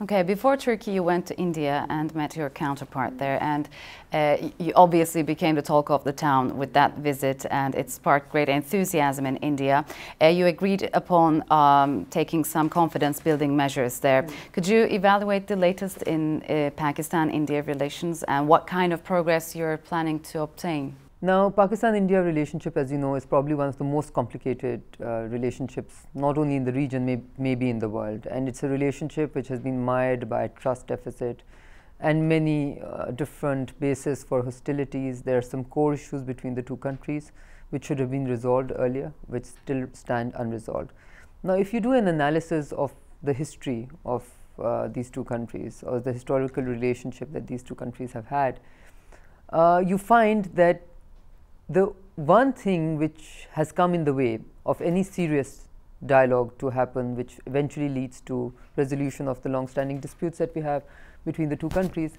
Okay, before Turkey, you went to India and met your counterpart there, and you obviously became the talk of the town with that visit, and it sparked great enthusiasm in India. You agreed upon taking some confidence-building measures there. Could you evaluate the latest in Pakistan-India relations and what kind of progress you're planning to obtain? Now, Pakistan-India relationship, as you know, is probably one of the most complicated relationships, not only in the region, maybe in the world. And it's a relationship which has been mired by trust deficit and many different bases for hostilities. There are some core issues between the two countries which should have been resolved earlier, which still stand unresolved. Now, if you do an analysis of the history of these two countries, or the historical relationship that these two countries have had, you find that the one thing which has come in the way of any serious dialogue to happen, which eventually leads to resolution of the long-standing disputes that we have between the two countries,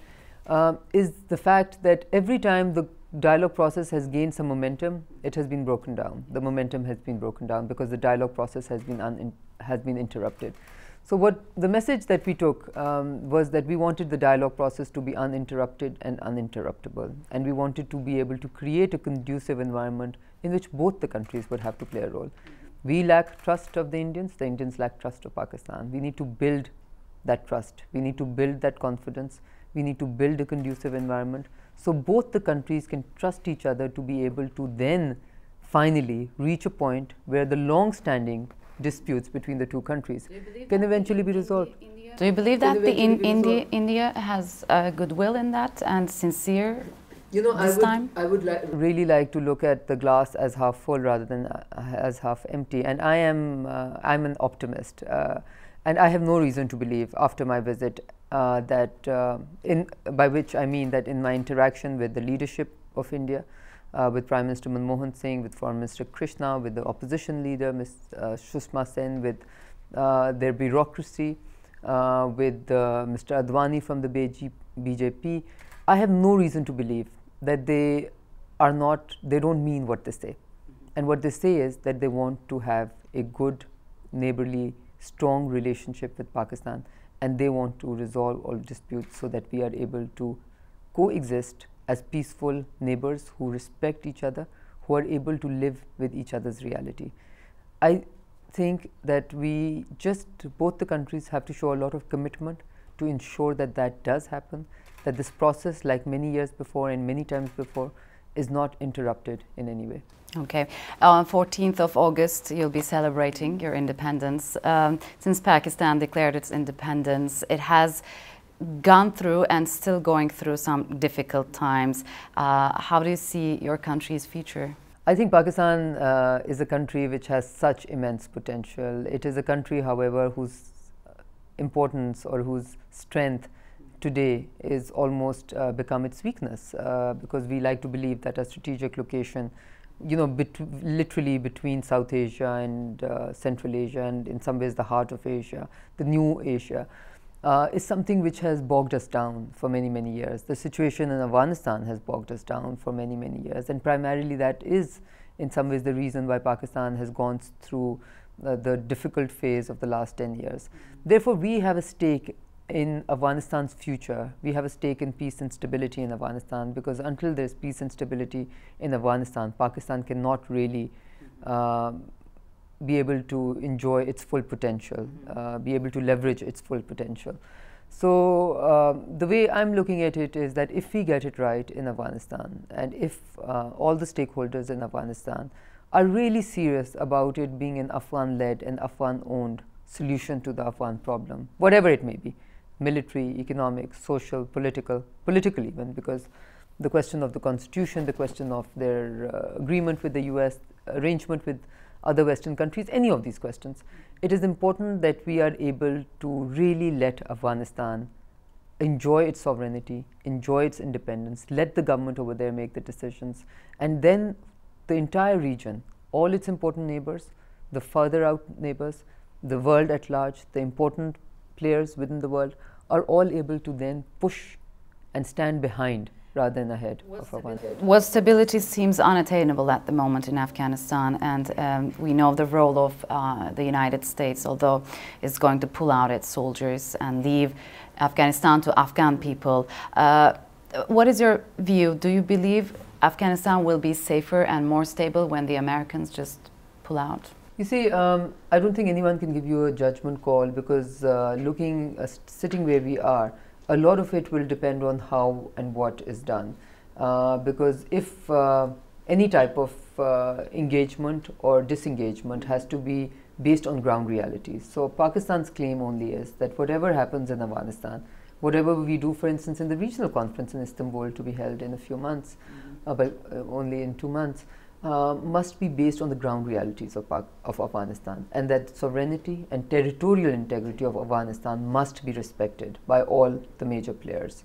is the fact that every time the dialogue process has gained some momentum, it has been broken down. The momentum has been broken down because the dialogue process has been interrupted. So what the message that we took was that we wanted the dialogue process to be uninterrupted and uninterruptible, and we wanted to be able to create a conducive environment in which both the countries would have to play a role. We lack trust of the Indians lack trust of Pakistan. We need to build that trust, we need to build that confidence, we need to build a conducive environment so both the countries can trust each other to be able to then finally reach a point where the long-standing disputes between the two countries can eventually be resolved. Do you believe that India has goodwill in that and sincere? I would really like to look at the glass as half full rather than as half empty, and I'm an optimist, and I have no reason to believe after my visit by which I mean that in my interaction with the leadership of India, with Prime Minister Manmohan Singh, with Foreign Minister Krishna, with the opposition leader Ms. Sushma Sen, with their bureaucracy, with Mr. Advani from the BJP, I have no reason to believe that they don't mean what they say. And what they say is that they want to have a good, neighborly, strong relationship with Pakistan, and they want to resolve all disputes so that we are able to coexist as peaceful neighbors who respect each other, who are able to live with each other's reality. I think that both the countries have to show a lot of commitment to ensure that that does happen, that this process, like many years before and many times before, is not interrupted in any way. Okay. On 14th of August, you'll be celebrating your independence. Since Pakistan declared its independence, it has gone through and still going through some difficult times. How do you see your country's future? I think Pakistan is a country which has such immense potential. It is a country, however, whose importance or whose strength today is almost become its weakness, because we like to believe that a strategic location, literally between South Asia and Central Asia, and in some ways the heart of Asia, the new Asia, is something which has bogged us down for many, many years. The situation in Afghanistan has bogged us down for many, many years, and primarily that is in some ways the reason why Pakistan has gone through the difficult phase of the last 10 years. Therefore, we have a stake in Afghanistan's future. We have a stake in peace and stability in Afghanistan, because until there is peace and stability in Afghanistan, Pakistan cannot really be able to enjoy its full potential, be able to leverage its full potential. So the way I'm looking at it is that if we get it right in Afghanistan, and if all the stakeholders in Afghanistan are really serious about it being an Afghan-led and Afghan-owned solution to the Afghan problem, whatever it may be, military, economic, social, political even, because the question of the constitution, the question of their agreement with the US, arrangement with other Western countries, any of these questions, it is important that we are able to really let Afghanistan enjoy its sovereignty, enjoy its independence, let the government over there make the decisions, and then the entire region, all its important neighbors, the further out neighbors, the world at large, the important players within the world, are all able to then push and stand behind rather than ahead of Afghanistan. Well, stability seems unattainable at the moment in Afghanistan, and we know the role of the United States, although it's going to pull out its soldiers and leave Afghanistan to Afghan people. What is your view? Do you believe Afghanistan will be safer and more stable when the Americans just pull out? You see, I don't think anyone can give you a judgment call, because sitting where we are, a lot of it will depend on how and what is done. Because if any type of engagement or disengagement has to be based on ground realities. So Pakistan's claim only is that whatever happens in Afghanistan, whatever we do, for instance, in the regional conference in Istanbul to be held in a few months, but only in 2 months, must be based on the ground realities of Afghanistan, and that sovereignty and territorial integrity of Afghanistan must be respected by all the major players.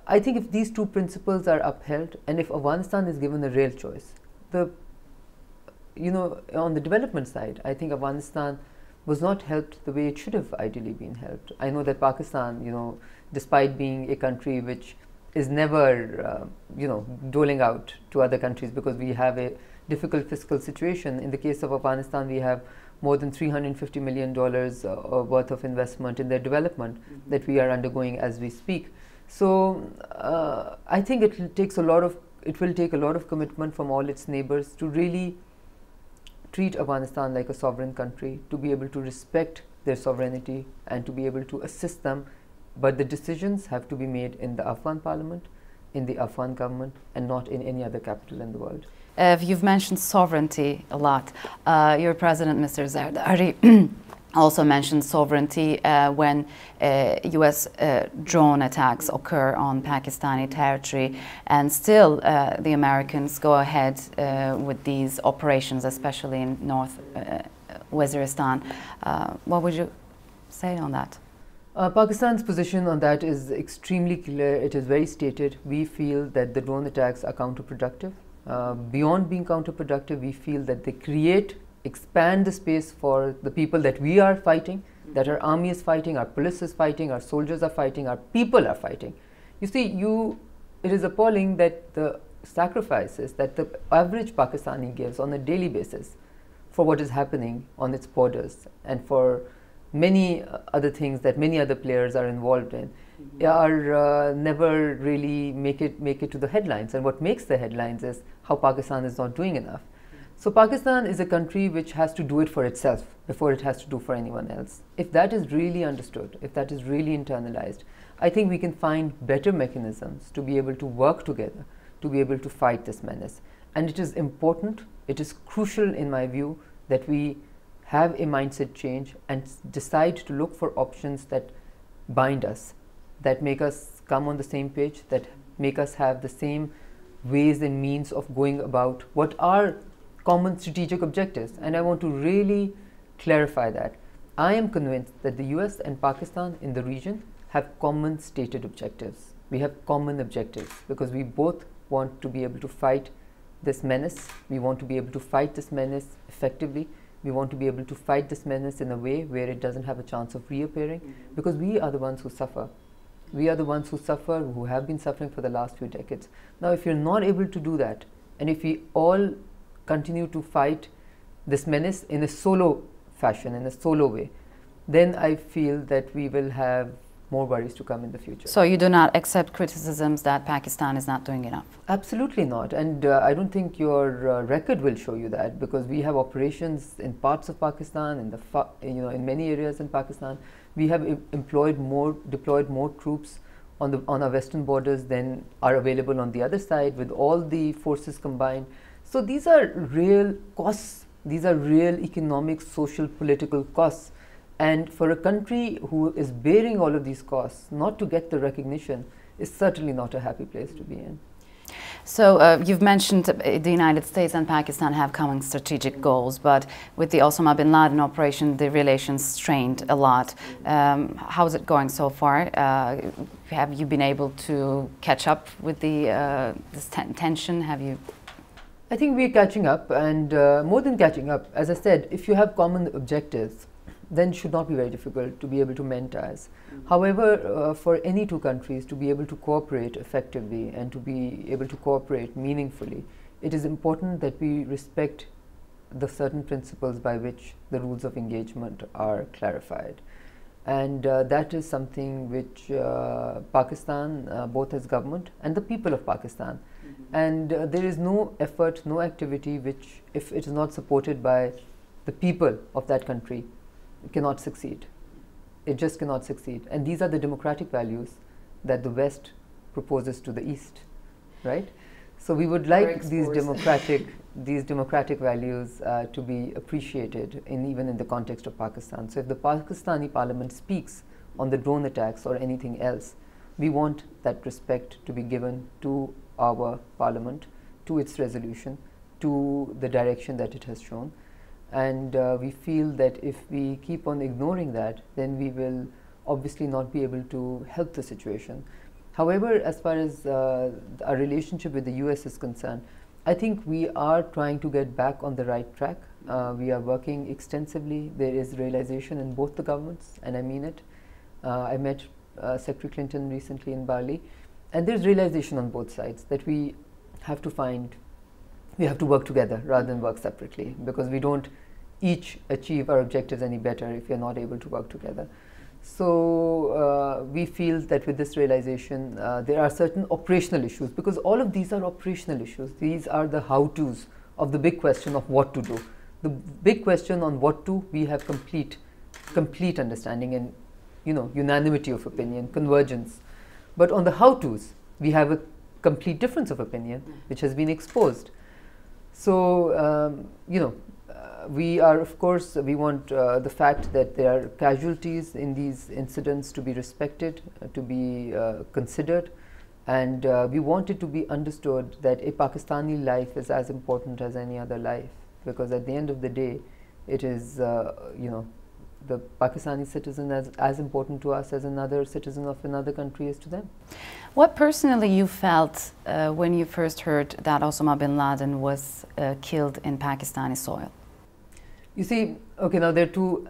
I think if these two principles are upheld, and if Afghanistan is given a real choice, on the development side, I think Afghanistan was not helped the way it should have ideally been helped. I know that Pakistan, despite being a country which is never, doling out to other countries because we have a difficult fiscal situation. In the case of Afghanistan, we have more than $350 million worth of investment in their development that we are undergoing as we speak. So I think it will take a lot of commitment from all its neighbors to really treat Afghanistan like a sovereign country, to be able to respect their sovereignty and to be able to assist them. But the decisions have to be made in the Afghan parliament, in the Afghan government, and not in any other capital in the world. You've mentioned sovereignty a lot. Your president, Mr. Zardari, also mentioned sovereignty when U.S. drone attacks occur on Pakistani territory, and still the Americans go ahead with these operations, especially in North Waziristan. What would you say on that? Pakistan's position on that is extremely clear. It is very stated. We feel that the drone attacks are counterproductive. Beyond being counterproductive, we feel that they expand the space for the people that we are fighting, that our army is fighting, our police is fighting, our soldiers are fighting, our people are fighting. You see, it is appalling that the sacrifices that the average Pakistani gives on a daily basis for what is happening on its borders and for many other things that many other players are involved in are never really make it to the headlines. And what makes the headlines is how Pakistan is not doing enough. So Pakistan is a country which has to do it for itself before it has to do for anyone else. If that is really understood, if that is really internalized, I think we can find better mechanisms to be able to work together, to be able to fight this menace. And it is important, it is crucial in my view, that we have a mindset change and decide to look for options that bind us, that make us come on the same page, that make us have the same ways and means of going about what are common strategic objectives. And I want to really clarify that. I am convinced that the US and Pakistan in the region have common stated objectives. We have common objectives because we both want to be able to fight this menace. We want to be able to fight this menace effectively. We want to be able to fight this menace in a way where it doesn't have a chance of reappearing, because we are the ones who suffer. We are the ones who suffer, who have been suffering for the last few decades. Now, if you're not able to do that, and if we all continue to fight this menace in a solo fashion, in a solo way, then I feel that we will have more worries to come in the future. So you do not accept criticisms that Pakistan is not doing enough? Absolutely not. And I don't think your record will show you that, because we have operations in parts of Pakistan, in many areas in Pakistan. We have deployed more troops on our western borders than are available on the other side, with all the forces combined. So these are real costs. These are real economic, social, political costs. And for a country who is bearing all of these costs, not to get the recognition is certainly not a happy place to be in. So you've mentioned the United States and Pakistan have common strategic goals, but with the Osama bin Laden operation, the relations strained a lot. How is it going so far? Have you been able to catch up with this tension? Have you? I think we're catching up, and more than catching up, as I said, if you have common objectives, then it should not be very difficult to be able to mend ties. However, for any two countries to be able to cooperate effectively and to be able to cooperate meaningfully, it is important that we respect the certain principles by which the rules of engagement are clarified. And that is something which Pakistan, both as government and the people of Pakistan, and there is no effort, no activity which, if it is not supported by the people of that country, cannot succeed. It just cannot succeed. And these are the democratic values that the West proposes to the East, right? So we would like these democratic values to be appreciated even in the context of Pakistan. So if the Pakistani parliament speaks on the drone attacks or anything else, we want that respect to be given to our parliament, to its resolution, to the direction that it has shown. And we feel that if we keep on ignoring that, then we will obviously not be able to help the situation. However, as far as our relationship with the US is concerned, I think we are trying to get back on the right track. We are working extensively. There is realization in both the governments, and I mean it. I met Secretary Clinton recently in Bali, and there's realization on both sides that we have to work together rather than work separately, because we don't each achieve our objectives any better if we are not able to work together. So we feel that with this realization, there are certain operational issues, because all of these are operational issues. These are the how-tos of the big question of what to do. The big question on what to, we have complete understanding and unanimity of opinion, convergence. But on the how-tos, we have a complete difference of opinion, which has been exposed. So we are, of course, we want the fact that there are casualties in these incidents to be respected, to be considered, and we want it to be understood that a Pakistani life is as important as any other life, because at the end of the day, it is, the Pakistani citizen as important to us as another citizen of another country is to them. What personally you felt when you first heard that Osama bin Laden was killed in Pakistani soil? You see, okay, now there are two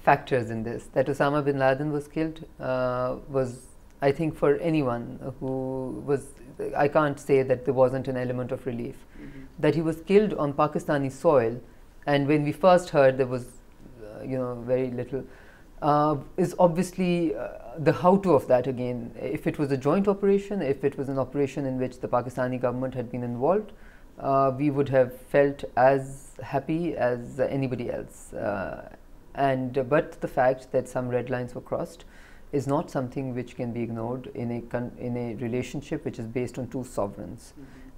factors in this. That Osama bin Laden was killed was, I think, for anyone who was, I can't say that there wasn't an element of relief. That he was killed on Pakistani soil, and when we first heard there was, very little, is obviously the how-to of that again. If it was a joint operation, if it was an operation in which the Pakistani government had been involved, we would have felt as happy as anybody else. But the fact that some red lines were crossed is not something which can be ignored in a relationship which is based on two sovereigns.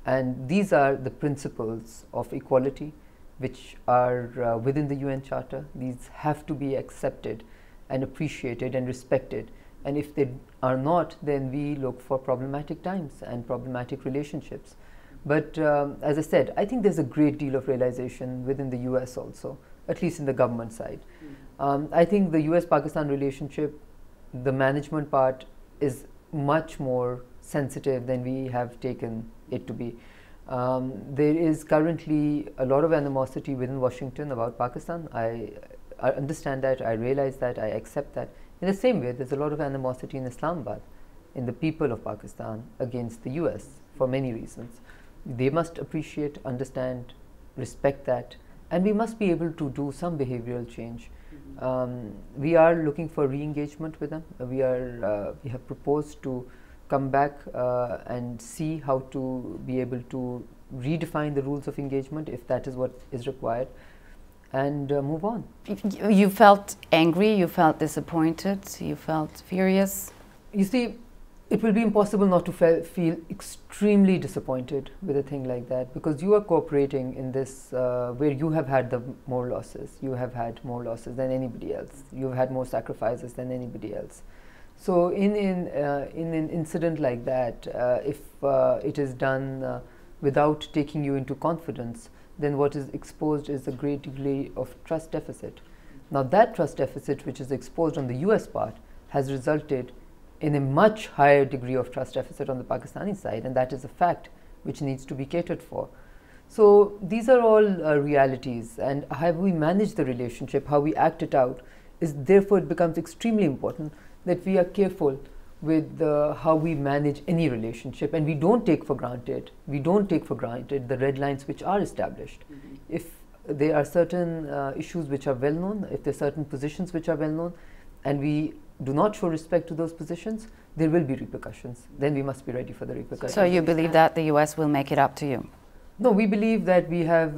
And these are the principles of equality which are within the UN Charter. These have to be accepted and appreciated and respected. And if they are not, then we look for problematic times and problematic relationships. But as I said, I think there's a great deal of realization within the US also, at least in the government side. I think the US-Pakistan relationship, the management part is much more sensitive than we have taken it to be. There is currently a lot of animosity within Washington about Pakistan. I understand that, I realize that, I accept that. In the same way, there's a lot of animosity in Islamabad, in the people of Pakistan against the US for many reasons. They must appreciate, understand, respect that, and we must be able to do some behavioral change. We are looking for re-engagement with them. We have proposed to come back and see how to be able to redefine the rules of engagement if that is what is required, and move on. You felt angry, you felt disappointed, you felt furious? You see, it will be impossible not to feel extremely disappointed with a thing like that, because you are cooperating in this where you have had the more losses. You have had more losses than anybody else. You've had more sacrifices than anybody else. So in an incident like that, if it is done without taking you into confidence, then what is exposed is a great degree of trust deficit. Now that trust deficit, which is exposed on the US part, has resulted in a much higher degree of trust deficit on the Pakistani side, and that is a fact which needs to be catered for. So these are all realities, and how we manage the relationship, how we act it out, therefore it becomes extremely important that we are careful with how we manage any relationship, and we don't take for granted the red lines which are established. If there are certain issues which are well known, if there are certain positions which are well known, and we do not show respect to those positions, there will be repercussions. Then we must be ready for the repercussions. So you believe that the US will make it up to you? No, we believe that we have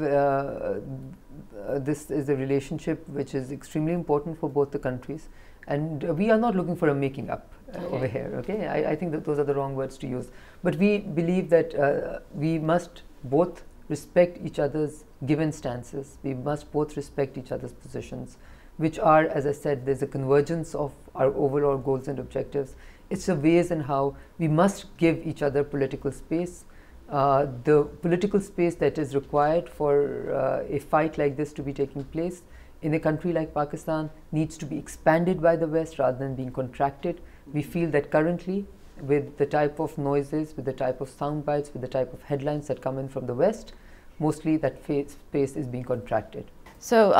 this is a relationship which is extremely important for both the countries, and we are not looking for a making up over here. Okay, I think that those are the wrong words to use. But we believe that we must both respect each other's given stances. We must both respect each other's positions, which are, as I said, there's a convergence of our overall goals and objectives. It's the ways and how we must give each other political space. The political space that is required for a fight like this to be taking place in a country like Pakistan needs to be expanded by the West rather than being contracted. We feel that currently, with the type of noises, with the type of sound bites, with the type of headlines that come in from the West, mostly that space is being contracted. So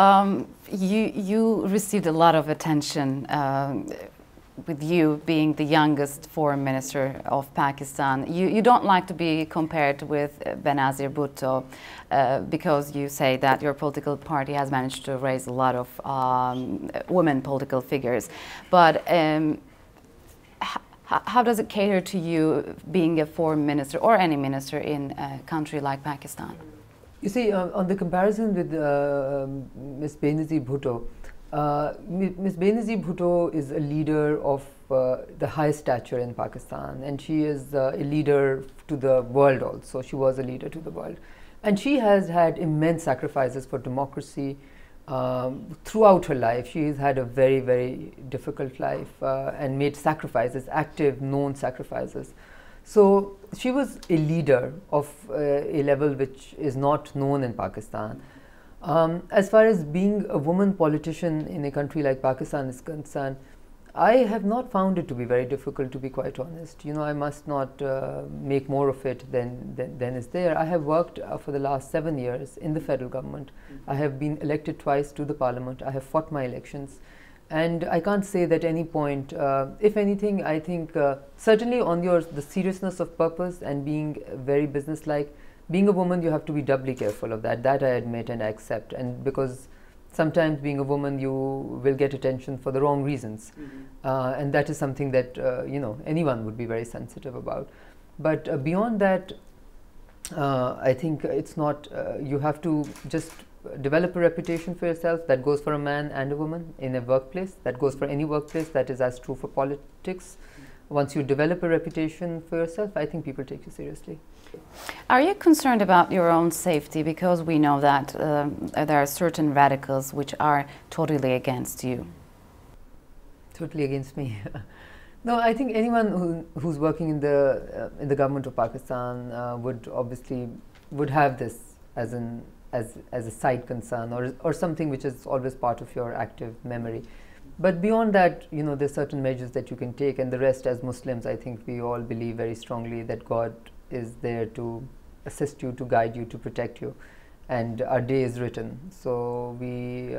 you received a lot of attention with you being the youngest foreign minister of Pakistan. You don't like to be compared with Benazir Bhutto because you say that your political party has managed to raise a lot of women political figures. But how does it cater to you being a foreign minister or any minister in a country like Pakistan? You see, on the comparison with Ms. Benazir Bhutto, Ms. Benazir Bhutto is a leader of the highest stature in Pakistan, and she is a leader to the world also. She was a leader to the world. And she has had immense sacrifices for democracy throughout her life. She has had a very, very difficult life and made sacrifices, active, known sacrifices. So she was a leader of a level which is not known in Pakistan. As far as being a woman politician in a country like Pakistan is concerned, I have not found it to be very difficult, to be quite honest. You know, I must not make more of it than is there. I have worked for the last 7 years in the federal government. I have been elected twice to the parliament. I have fought my elections. And I can't say that any point, if anything, I think certainly on the seriousness of purpose and being very businesslike, being a woman, you have to be doubly careful of that. That I admit and I accept. And because sometimes being a woman, you will get attention for the wrong reasons. And that is something that, you know, anyone would be very sensitive about. But beyond that, I think it's not, you have to just develop a reputation for yourself. That goes for a man and a woman in a workplace. That goes for any workplace. That is as true for politics. Once you develop a reputation for yourself, I think people take you seriously. Are you concerned about your own safety? Because we know that there are certain radicals which are totally against you. Totally against me? No, I think anyone who's working in the government of Pakistan would have this as a side concern or something which is always part of your active memory. But beyond that, you know, there's certain measures that you can take, and the rest, as Muslims, I think we all believe very strongly that God is there to assist you, to guide you, to protect you, and our day is written. So we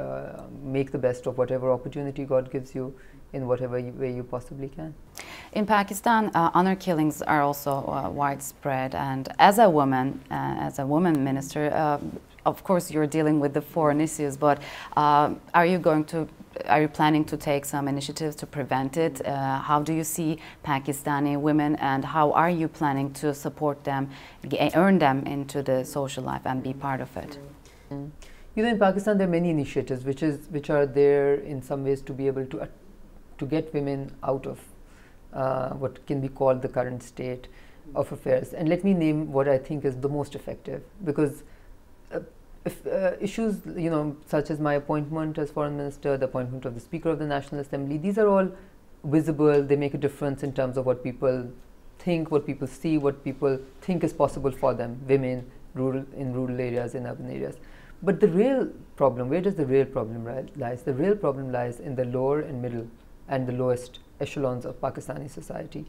make the best of whatever opportunity God gives you in whatever way you possibly can. In Pakistan, honor killings are also widespread, and as a woman minister, of course you're dealing with the foreign issues, but are you planning to take some initiatives to prevent it? How do you see Pakistani women, and how are you planning to support them, earn them into the social life and be part of it? You know, in Pakistan there are many initiatives which are there in some ways to be able to get women out of what can be called the current state of affairs. And let me name what I think is the most effective, because if issues, you know, such as my appointment as foreign minister, the appointment of the Speaker of the National Assembly, these are all visible. They make a difference in terms of what people think, what people see, what people think is possible for them, women, in rural areas, in urban areas. But the real problem, where does the real problem lies? The real problem lies in the lower and middle and the lowest echelons of Pakistani society.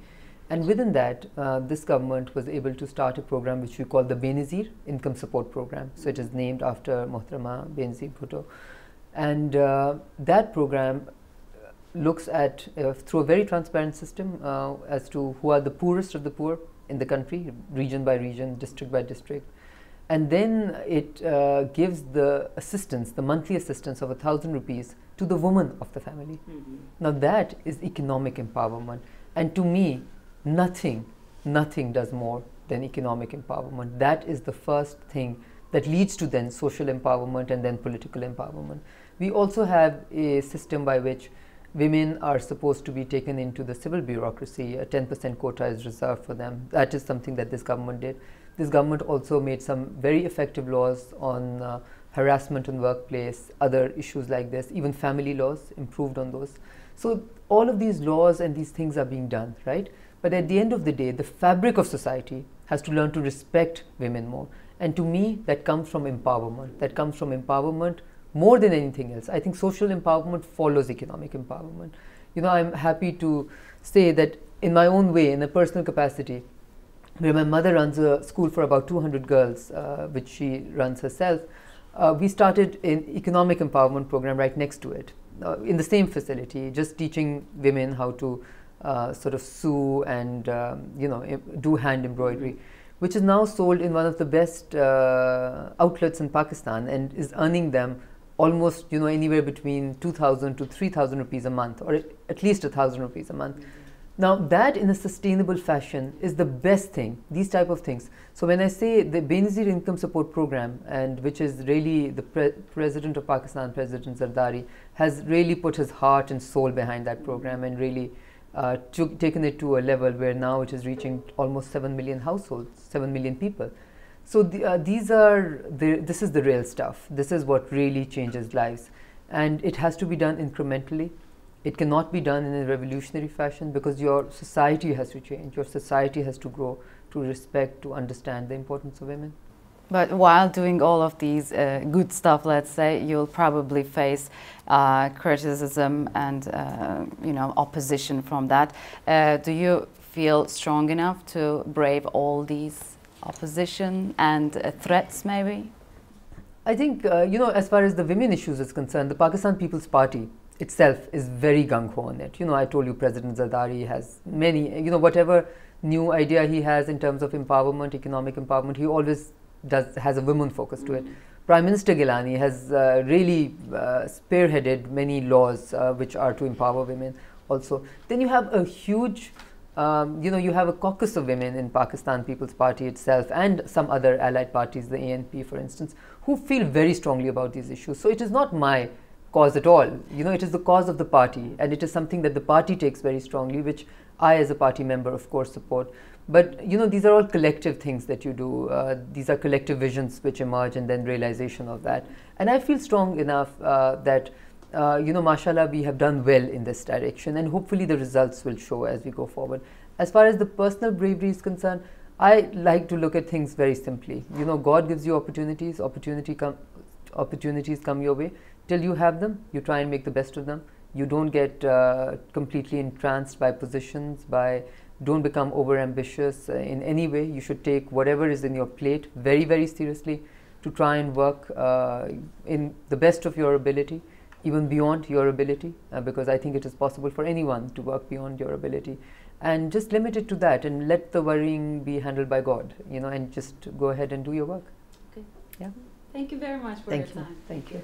And within that, this government was able to start a program which we call the Benazir Income Support Program. So it is named after Mohtarama Benazir Bhutto. And that program looks at through a very transparent system as to who are the poorest of the poor in the country, region by region, district by district. And then it gives the assistance, the monthly assistance of 1,000 rupees to the woman of the family. Now that is economic empowerment. And to me, nothing does more than economic empowerment. That is the first thing that leads to then social empowerment and then political empowerment. We also have a system by which women are supposed to be taken into the civil bureaucracy. A 10% quota is reserved for them. That is something that this government did. This government also made some very effective laws on harassment in workplace, other issues like this, even family laws, improved on those. So all of these laws and these things are being done, right? But at the end of the day, the fabric of society has to learn to respect women more. And to me, that comes from empowerment. That comes from empowerment more than anything else. I think social empowerment follows economic empowerment. You know, I'm happy to say that in my own way, in a personal capacity, where my mother runs a school for about 200 girls, which she runs herself, we started an economic empowerment program right next to it, in the same facility, just teaching women how to sort of sew and do hand embroidery, which is now sold in one of the best outlets in Pakistan and is earning them almost anywhere between 2,000 to 3,000 rupees a month, or at least 1,000 rupees a month. Now that in a sustainable fashion is the best thing, these type of things. So when I say the Benazir income support program, and which is really the President of Pakistan, President Zardari, has really put his heart and soul behind that program and really taken it to a level where now it is reaching almost 7 million households, 7 million people. So this is the real stuff. This is what really changes lives, and it has to be done incrementally. It cannot be done in a revolutionary fashion because your society has to change. Your society has to grow to respect, to understand the importance of women. But while doing all of these good stuff, let's say, you'll probably face criticism and opposition from that. Do you feel strong enough to brave all these opposition and threats, maybe? I think as far as the women issues is concerned, the Pakistan People's Party itself is very gung-ho on it. I told you President Zardari has many, whatever new idea he has in terms of empowerment, economic empowerment, he always has a women focus to it. Prime Minister Gilani has really spearheaded many laws which are to empower women also. Then you have a huge, you have a caucus of women in Pakistan People's Party itself and some other allied parties, the ANP for instance, who feel very strongly about these issues. So it is not my cause at all. It is the cause of the party, and it is something that the party takes very strongly, which I as a party member of course support. But these are all collective things that you do. These are collective visions which emerge and then realization of that. And I feel strong enough that mashallah, we have done well in this direction, and hopefully the results will show as we go forward. As far as the personal bravery is concerned, I like to look at things very simply. God gives you opportunities, opportunities come your way. Till you have them, you try and make the best of them. You don't get completely entranced by positions, don't become over ambitious in any way. You should take whatever is in your plate very, very seriously to try and work in the best of your ability, even beyond your ability, because I think it is possible for anyone to work beyond your ability. And just limit it to that and let the worrying be handled by God, and just go ahead and do your work. Okay. Yeah. Thank you very much for your time. Thank you.